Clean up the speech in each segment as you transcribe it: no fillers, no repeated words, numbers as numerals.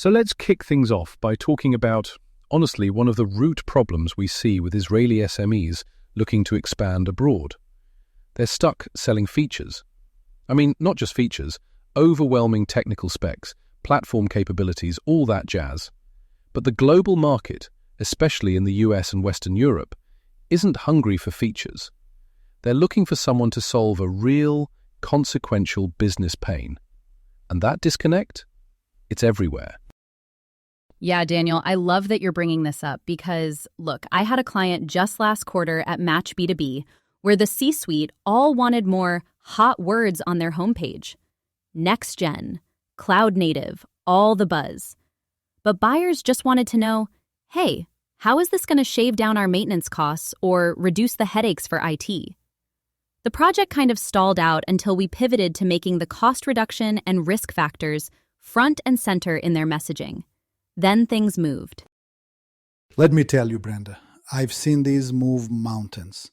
So let's kick things off by talking about, honestly, one of the root problems we see with Israeli SMEs looking to expand abroad. They're stuck selling features. I mean, not just features, overwhelming technical specs, platform capabilities, all that jazz. But the global market, especially in the US and Western Europe, isn't hungry for features. They're looking for someone to solve a real, consequential business pain. And that disconnect? It's everywhere. Yeah, Daniel, I love that you're bringing this up because, look, I had a client just last quarter at Match B2B where the C-suite all wanted more hot words on their homepage. Next gen, cloud native, all the buzz. But buyers just wanted to know, hey, how is this going to shave down our maintenance costs or reduce the headaches for IT? The project kind of stalled out until we pivoted to making the cost reduction and risk factors front and center in their messaging. Then things moved. Let me tell you, Brenda, I've seen these move mountains.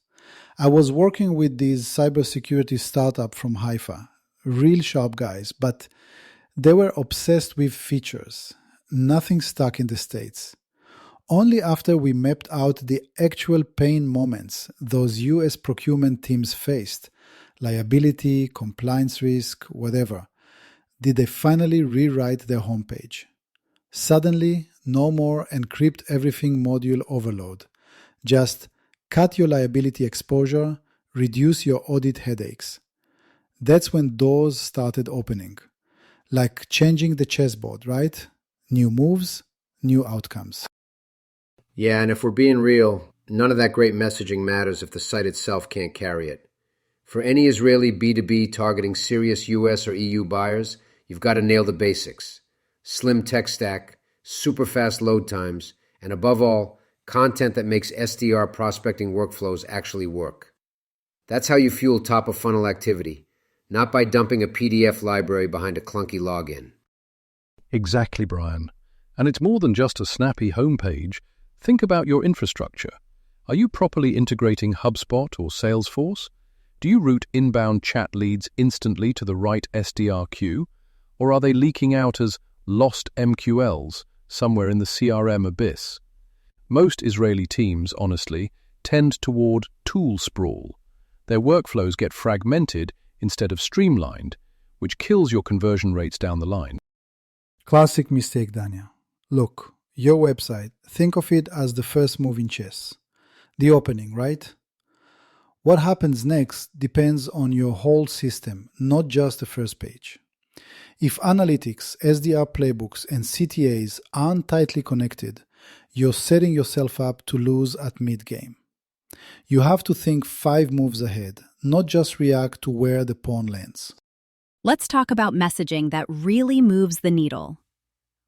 I was working with this cybersecurity startup from Haifa, real sharp guys, but they were obsessed with features. Nothing stuck in the States. Only after we mapped out the actual pain moments those US procurement teams faced, liability, compliance risk, whatever, did they finally rewrite their homepage. Suddenly, no more encrypt everything module overload. Just cut your liability exposure, reduce your audit headaches. That's when doors started opening. Like changing the chessboard, right? New moves, new outcomes. Yeah, and if we're being real, none of that great messaging matters if the site itself can't carry it. For any Israeli B2B targeting serious US or EU buyers, you've got to nail the basics. Slim tech stack, super fast load times, and above all, content that makes SDR prospecting workflows actually work. That's how you fuel top-of-funnel activity, not by dumping a PDF library behind a clunky login. Exactly, Brian. And it's more than just a snappy homepage. Think about your infrastructure. Are you properly integrating HubSpot or Salesforce? Do you route inbound chat leads instantly to the right SDR queue? Or are they leaking out as lost MQLs somewhere in the CRM abyss? Most Israeli teams, honestly, tend toward tool sprawl. Their workflows get fragmented instead of streamlined, which kills your conversion rates down the line. Classic mistake, Daniel. Look, your website, think of it as the first move in chess. The opening, right? What happens next depends on your whole system, not just the first page. If analytics, SDR playbooks, and CTAs aren't tightly connected, you're setting yourself up to lose at mid-game. You have to think 5 moves ahead, not just react to where the pawn lands. Let's talk about messaging that really moves the needle.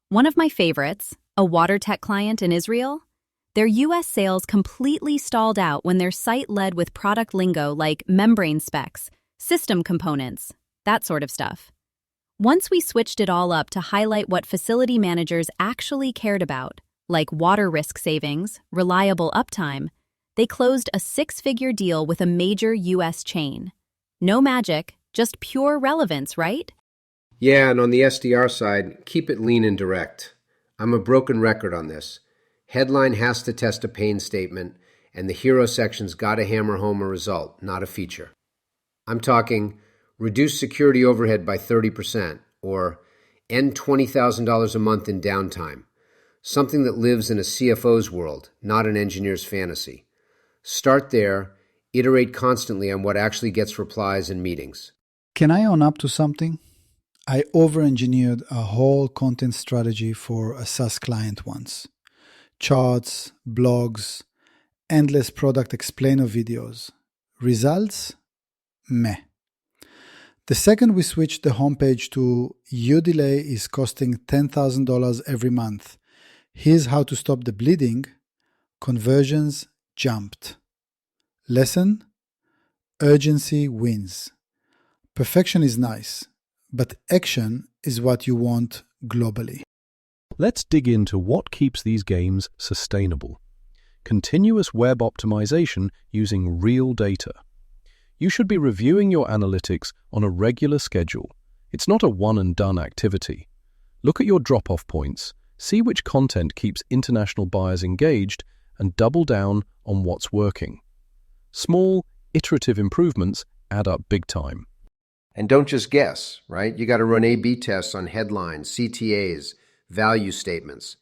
One of my favorites, a water tech client in Israel, their US sales completely stalled out when their site led with product lingo like membrane specs, system components, that sort of stuff. Once we switched it all up to highlight what facility managers actually cared about, like water risk savings, reliable uptime, they closed a 6-figure deal with a major US chain. No magic, just pure relevance, right? Yeah, and on the SDR side, keep it lean and direct. I'm a broken record on this. Headline has to test a pain statement, and the hero section's got to hammer home a result, not a feature. I'm talking reduce security overhead by 30%, or end $20,000 a month in downtime. Something that lives in a CFO's world, not an engineer's fantasy. Start there, iterate constantly on what actually gets replies in meetings. Can I own up to something? I over-engineered a whole content strategy for a SaaS client once. Charts, blogs, endless product explainer videos. Results? Meh. The second we switched the homepage to your delay is costing $10,000 every month. Here's how to stop the bleeding. Conversions jumped. Lesson? Urgency wins. Perfection is nice, but action is what you want globally. Let's dig into what keeps these games sustainable. Continuous web optimization using real data. You should be reviewing your analytics on a regular schedule. It's not a one-and-done activity. Look at your drop-off points, see which content keeps international buyers engaged, and double down on what's working. Small, iterative improvements add up big time. And don't just guess, right? You got to run A/B tests on headlines, CTAs, value statements.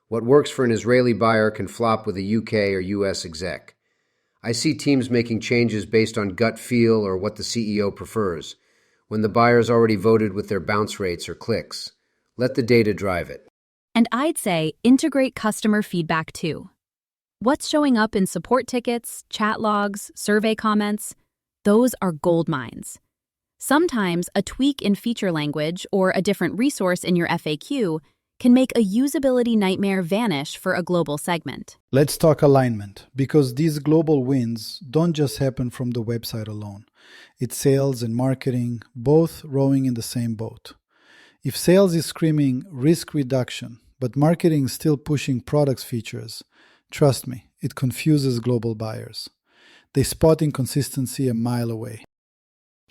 What works for an Israeli buyer can flop with a UK or US exec. I see teams making changes based on gut feel or what the CEO prefers, when the buyer's already voted with their bounce rates or clicks. Let the data drive it. And I'd say integrate customer feedback too. What's showing up in support tickets, chat logs, survey comments? Those are gold mines. Sometimes a tweak in feature language or a different resource in your FAQ can make a usability nightmare vanish for a global segment. Let's talk alignment, because these global wins don't just happen from the website alone. It's sales and marketing, both rowing in the same boat. If sales is screaming risk reduction, but marketing is still pushing products features, trust me, it confuses global buyers. They spot inconsistency a mile away.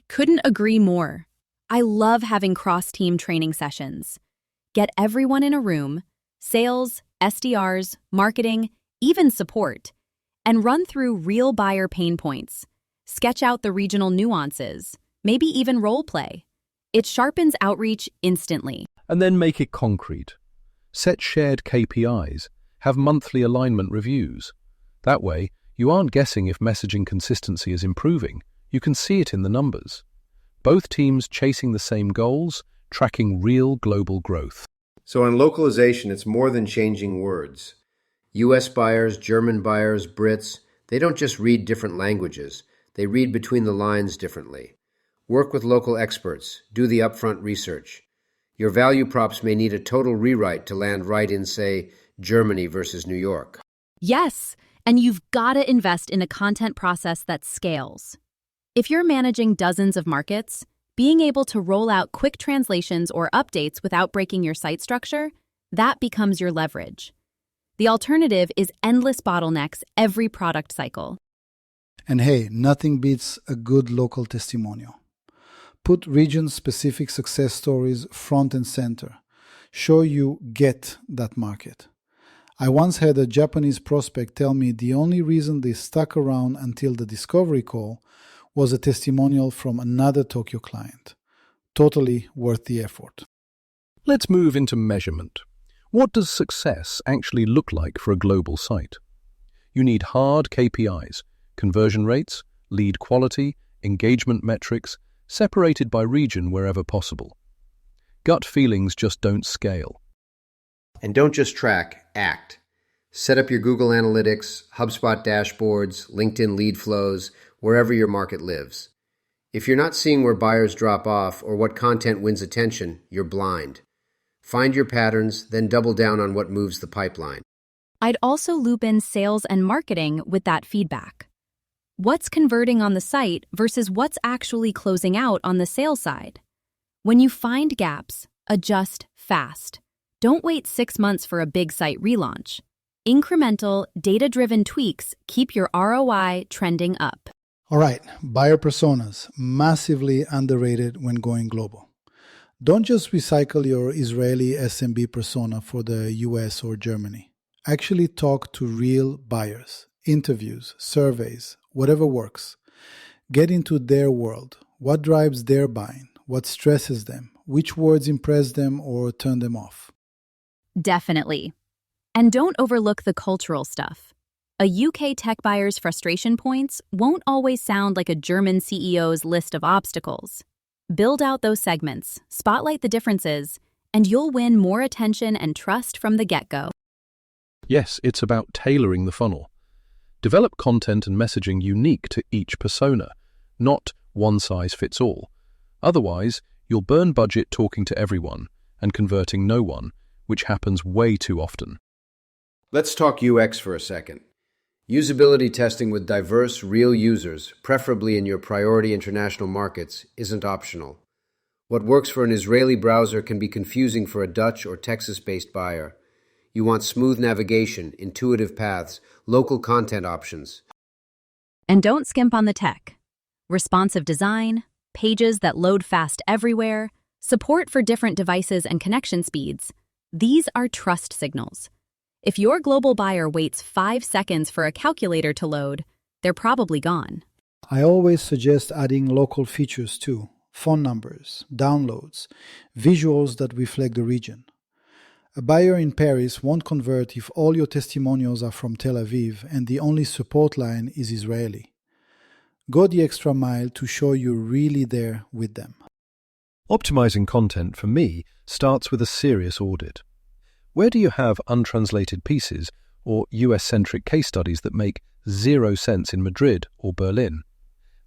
Couldn't agree more. I love having cross-team training sessions. Get everyone in a room, sales, SDRs, marketing, even support, and run through real buyer pain points. Sketch out the regional nuances, maybe even role play. It sharpens outreach instantly. And then make it concrete. Set shared KPIs, have monthly alignment reviews. That way, you aren't guessing if messaging consistency is improving. You can see it in the numbers. Both teams chasing the same goals, tracking real global growth. So on localization, it's more than changing words. US buyers, German buyers, Brits, they don't just read different languages. They read between the lines differently. Work with local experts. Do the upfront research. Your value props may need a total rewrite to land right in, say, Germany versus New York. Yes, and you've got to invest in a content process that scales. If you're managing dozens of markets, being able to roll out quick translations or updates without breaking your site structure, that becomes your leverage. The alternative is endless bottlenecks every product cycle. And hey, nothing beats a good local testimonial. Put region-specific success stories front and center. Show you get that market. I once had a Japanese prospect tell me the only reason they stuck around until the discovery call was a testimonial from another Tokyo client. Totally worth the effort. Let's move into measurement. What does success actually look like for a global site? You need hard KPIs, conversion rates, lead quality, engagement metrics, separated by region wherever possible. Gut feelings just don't scale. And don't just track, act. Set up your Google Analytics, HubSpot dashboards, LinkedIn lead flows, wherever your market lives. If you're not seeing where buyers drop off or what content wins attention, you're blind. Find your patterns, then double down on what moves the pipeline. I'd also loop in sales and marketing with that feedback. What's converting on the site versus what's actually closing out on the sales side? When you find gaps, adjust fast. Don't wait 6 months for a big site relaunch. Incremental, data-driven tweaks keep your ROI trending up. All right, buyer personas, massively underrated when going global. Don't just recycle your Israeli SMB persona for the US or Germany. Actually talk to real buyers, interviews, surveys, whatever works. Get into their world. What drives their buying? What stresses them? Which words impress them or turn them off? Definitely. And don't overlook the cultural stuff. A UK tech buyer's frustration points won't always sound like a German CEO's list of obstacles. Build out those segments, spotlight the differences, and you'll win more attention and trust from the get-go. Yes, it's about tailoring the funnel. Develop content and messaging unique to each persona, not one size fits all. Otherwise, you'll burn budget talking to everyone and converting no one, which happens way too often. Let's talk UX for a second. Usability testing with diverse, real users, preferably in your priority international markets, isn't optional. What works for an Israeli browser can be confusing for a Dutch or Texas-based buyer. You want smooth navigation, intuitive paths, local content options. And don't skimp on the tech. Responsive design, pages that load fast everywhere, Support for different devices and connection speeds. These are trust signals. If your global buyer waits 5 seconds for a calculator to load, they're probably gone. I always suggest adding local features too: phone numbers, downloads, visuals that reflect the region. A buyer in Paris won't convert if all your testimonials are from Tel Aviv and the only support line is Israeli. Go the extra mile to show you're really there with them. Optimizing content, for me, starts with a serious audit. Where do you have untranslated pieces or US-centric case studies that make zero sense in Madrid or Berlin?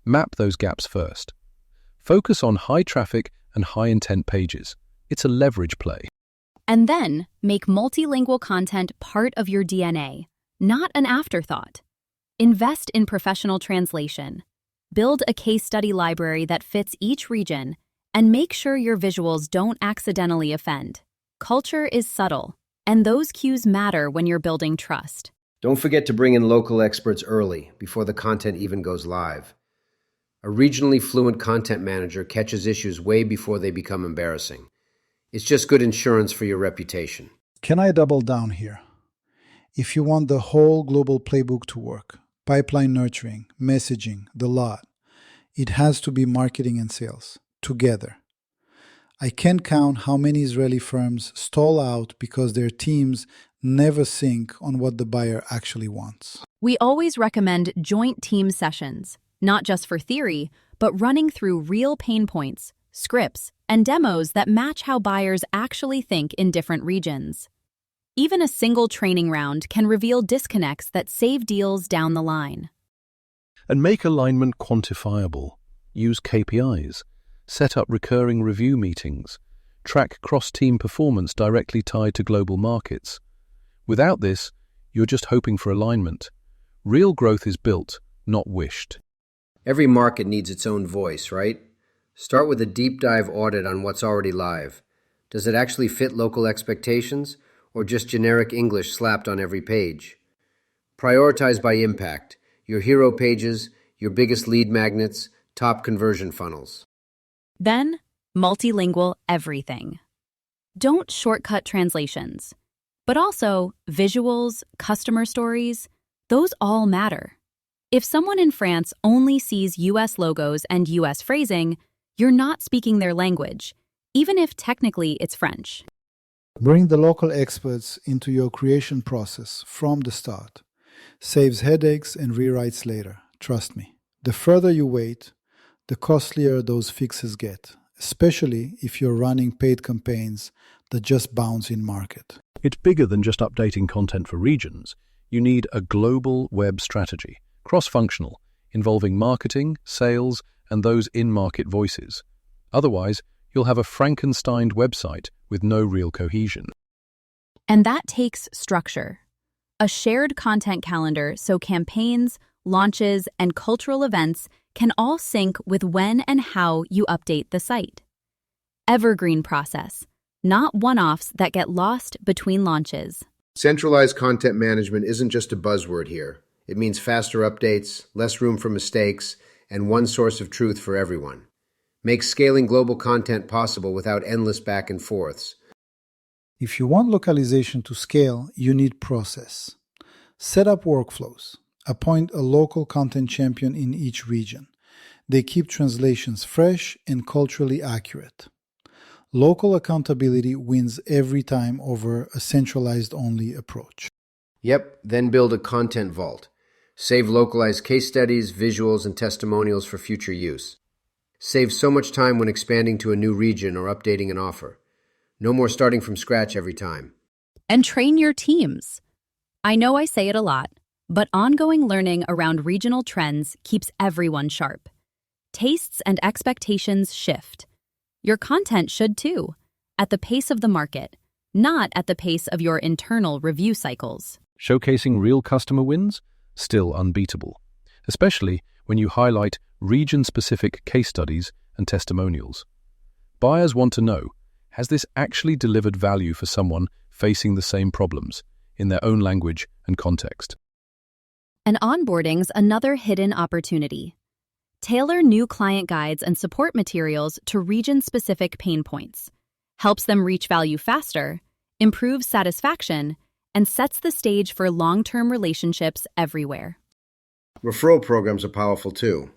Map those gaps first. Focus on high-traffic and high-intent pages. It's a leverage play. And then make multilingual content part of your DNA, not an afterthought. Invest in professional translation. Build a case study library that fits each region, and make sure your visuals don't accidentally offend. Culture is subtle, and those cues matter when you're building trust. Don't forget to bring in local experts early, before the content even goes live. A regionally fluent content manager catches issues way before they become embarrassing. It's just good insurance for your reputation. Can I double down here? If you want the whole global playbook to work, pipeline nurturing, messaging, the lot, it has to be marketing and sales together. I can't count how many Israeli firms stall out because their teams never sync on what the buyer actually wants. We always recommend joint team sessions, not just for theory, but running through real pain points, scripts, and demos that match how buyers actually think in different regions. Even a single training round can reveal disconnects that save deals down the line. And make alignment quantifiable. Use KPIs. Set up recurring review meetings. Track cross-team performance directly tied to global markets. Without this, you're just hoping for alignment. Real growth is built, not wished. Every market needs its own voice, right? Start with a deep dive audit on what's already live. Does it actually fit local expectations, or just generic English slapped on every page? Prioritize by impact: your hero pages, your biggest lead magnets, top conversion funnels. Then, multilingual everything. Don't shortcut translations, but also visuals, customer stories, those all matter. If someone in France only sees US logos and US phrasing, you're not speaking their language, even if technically it's French. Bring the local experts into your creation process from the start. Saves headaches and rewrites later, trust me. The further you wait, the costlier those fixes get, especially if you're running paid campaigns that just bounce in market. It's bigger than just updating content for regions. You need a global web strategy, cross-functional, involving marketing, sales, and those in-market voices. Otherwise, you'll have a Frankenstein website with no real cohesion. And that takes structure. A shared content calendar so campaigns, launches, and cultural events can all sync with when and how you update the site. Evergreen process, not one-offs that get lost between launches. Centralized content management isn't just a buzzword here. It means faster updates, less room for mistakes, and one source of truth for everyone. Makes scaling global content possible without endless back and forths. If you want localization to scale, you need process. Set up workflows. Appoint a local content champion in each region. They keep translations fresh and culturally accurate. Local accountability wins every time over a centralized-only approach. Yep, then build a content vault. Save localized case studies, visuals, and testimonials for future use. Save so much time when expanding to a new region or updating an offer. No more starting from scratch every time. And train your teams. I know I say it a lot, but ongoing learning around regional trends keeps everyone sharp. Tastes and expectations shift. Your content should too, at the pace of the market, not at the pace of your internal review cycles. Showcasing real customer wins? Still unbeatable, especially when you highlight region-specific case studies and testimonials. Buyers want to know, has this actually delivered value for someone facing the same problems in their own language and context? And onboarding's another hidden opportunity. Tailor new client guides and support materials to region-specific pain points, helps them reach value faster, improves satisfaction, and sets the stage for long-term relationships everywhere. Referral programs are powerful too.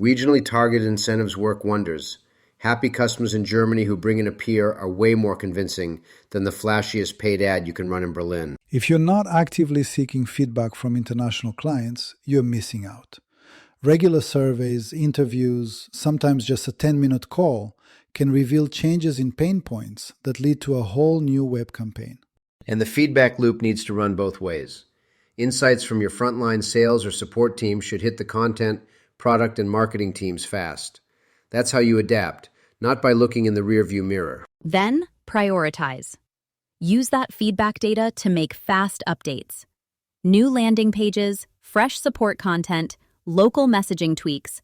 Regionally targeted incentives work wonders. Happy customers in Germany who bring in a peer are way more convincing than the flashiest paid ad you can run in Berlin. If you're not actively seeking feedback from international clients, you're missing out. Regular surveys, interviews, sometimes just a 10-minute call can reveal changes in pain points that lead to a whole new web campaign. And the feedback loop needs to run both ways. Insights from your frontline sales or support team should hit the content, product, and marketing teams fast. That's how you adapt, not by looking in the rearview mirror. Then, prioritize. Use that feedback data to make fast updates. New landing pages, fresh support content, local messaging tweaks,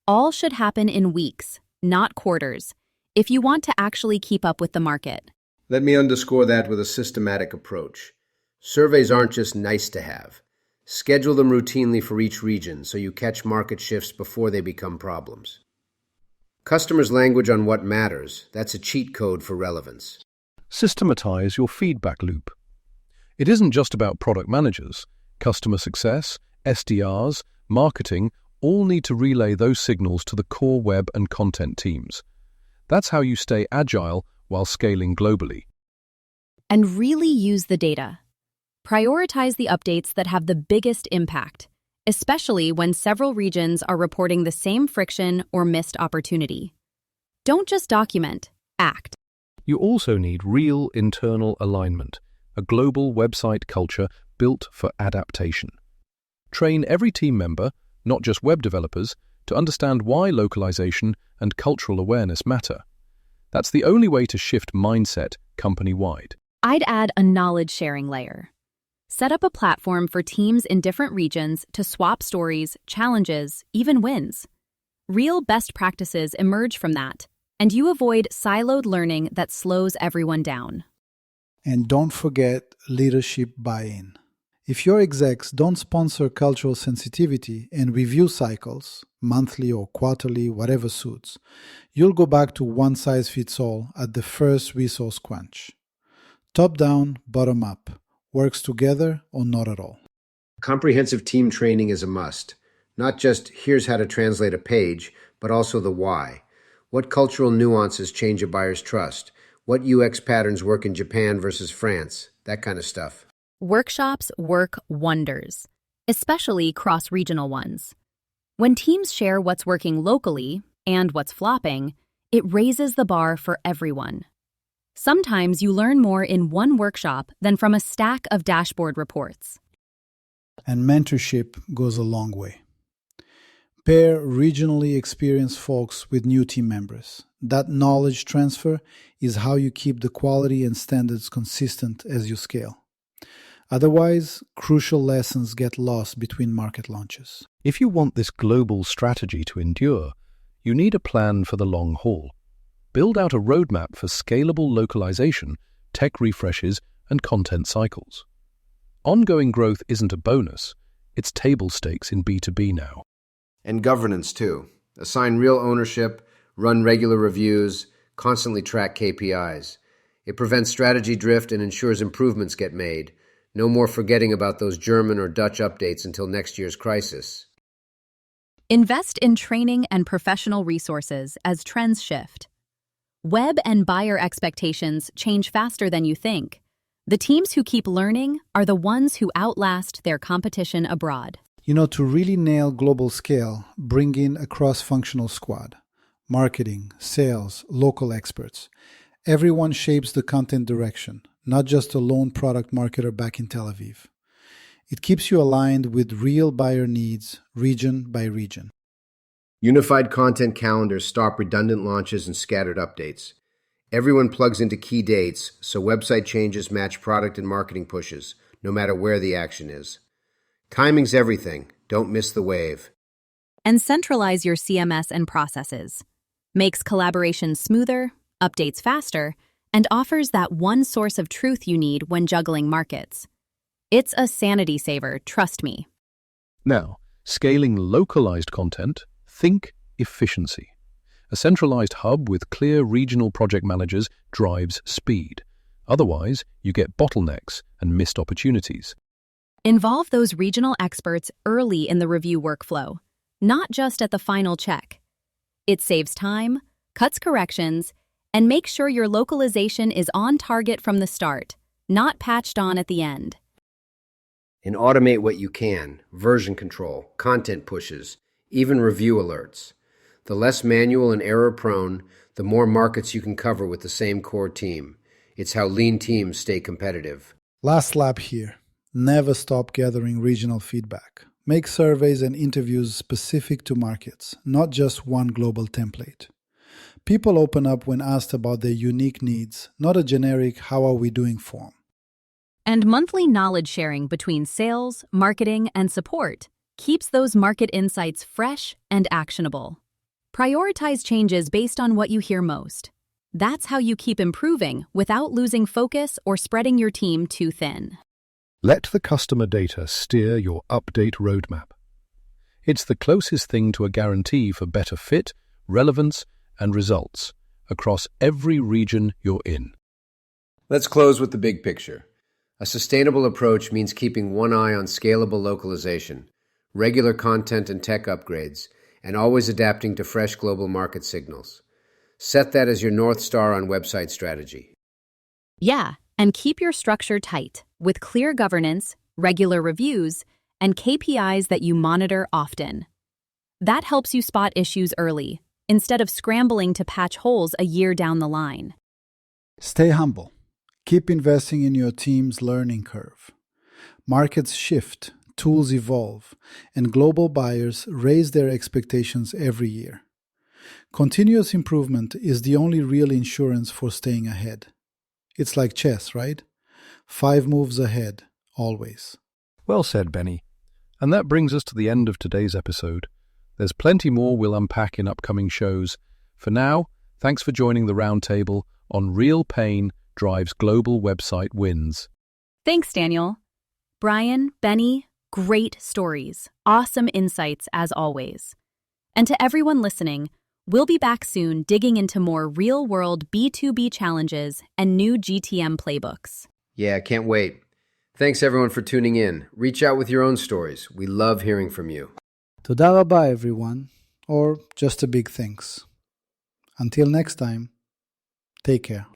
all should happen in weeks, not quarters, if you want to actually keep up with the market. Let me underscore that with a systematic approach. Surveys aren't just nice to have. Schedule them routinely for each region so you catch market shifts before they become problems. Customers' language on what matters, that's a cheat code for relevance. Systematize your feedback loop. It isn't just about product managers. Customer success, SDRs, marketing all need to relay those signals to the core web and content teams. That's how you stay agile while scaling globally. And really use the data. Prioritize the updates that have the biggest impact, especially when several regions are reporting the same friction or missed opportunity. Don't just document, act. You also need real internal alignment, a global website culture built for adaptation. Train every team member, not just web developers, to understand why localization and cultural awareness matter. That's the only way to shift mindset company-wide. I'd add a knowledge-sharing layer. Set up a platform for teams in different regions to swap stories, challenges, even wins. Real best practices emerge from that, and you avoid siloed learning that slows everyone down. And don't forget leadership buy-in. If your execs don't sponsor cultural sensitivity and review cycles, monthly or quarterly, whatever suits, you'll go back to one-size-fits-all at the first resource crunch. Top-down, bottom-up. Works together or not at all. Comprehensive team training is a must. Not just here's how to translate a page, but also the why. What cultural nuances change a buyer's trust? What UX patterns work in Japan versus France? That kind of stuff. Workshops work wonders, especially cross-regional ones. When teams share what's working locally and what's flopping, it raises the bar for everyone. Sometimes you learn more in one workshop than from a stack of dashboard reports. And mentorship goes a long way. Pair regionally experienced folks with new team members. That knowledge transfer is how you keep the quality and standards consistent as you scale. Otherwise, crucial lessons get lost between market launches. If you want this global strategy to endure, you need a plan for the long haul. Build out a roadmap for scalable localization, tech refreshes, and content cycles. Ongoing growth isn't a bonus, it's table stakes in B2B now. And governance too. Assign real ownership, run regular reviews, constantly track KPIs. It prevents strategy drift and ensures improvements get made. No more forgetting about those German or Dutch updates until next year's crisis. Invest in training and professional resources as trends shift. Web and buyer expectations change faster than you think. The teams who keep learning are the ones who outlast their competition abroad. To really nail global scale, bring in a cross-functional squad. Marketing, sales, local experts. Everyone shapes the content direction, not just a lone product marketer back in Tel Aviv. It keeps you aligned with real buyer needs, region by region. Unified content calendars stop redundant launches and scattered updates. Everyone plugs into key dates, so website changes match product and marketing pushes, no matter where the action is. Timing's everything. Don't miss the wave. And centralize your CMS and processes. Makes collaboration smoother, updates faster, and offers that one source of truth you need when juggling markets. It's a sanity saver, trust me. Now, scaling localized content, think efficiency. A centralized hub with clear regional project managers drives speed. Otherwise, you get bottlenecks and missed opportunities. Involve those regional experts early in the review workflow, not just at the final check. It saves time, cuts corrections, and makes sure your localization is on target from the start, not patched on at the end. And automate what you can: version control, content pushes, even review alerts. The less manual and error-prone, the more markets you can cover with the same core team. It's how lean teams stay competitive. Last lap here. Never stop gathering regional feedback. Make surveys and interviews specific to markets, not just one global template. People open up when asked about their unique needs, not a generic "how are we doing" form. And monthly knowledge sharing between sales, marketing, and support keeps those market insights fresh and actionable. Prioritize changes based on what you hear most. That's how you keep improving without losing focus or spreading your team too thin. Let the customer data steer your update roadmap. It's the closest thing to a guarantee for better fit, relevance, and results across every region you're in. Let's close with the big picture. A sustainable approach means keeping one eye on scalable localization, regular content and tech upgrades, and always adapting to fresh global market signals. Set that as your North Star on website strategy. Yeah, and keep your structure tight with clear governance, regular reviews, and KPIs that you monitor often. That helps you spot issues early, instead of scrambling to patch holes a year down the line. Stay humble. Keep investing in your team's learning curve. Markets shift, tools evolve, and global buyers raise their expectations every year. Continuous improvement is the only real insurance for staying ahead. It's like chess, right? 5 moves ahead, always. Well said, Benny. And that brings us to the end of today's episode. There's plenty more we'll unpack in upcoming shows. For now, thanks for joining the roundtable on Real Pain Drives Global Website Wins. Thanks, Daniel. Brian, Benny, great stories. Awesome insights, as always. And to everyone listening, we'll be back soon digging into more real-world B2B challenges and new GTM playbooks. Yeah, can't wait. Thanks everyone for tuning in. Reach out with your own stories. We love hearing from you. Toda rabba, everyone, or just a big thanks. Until next time, take care.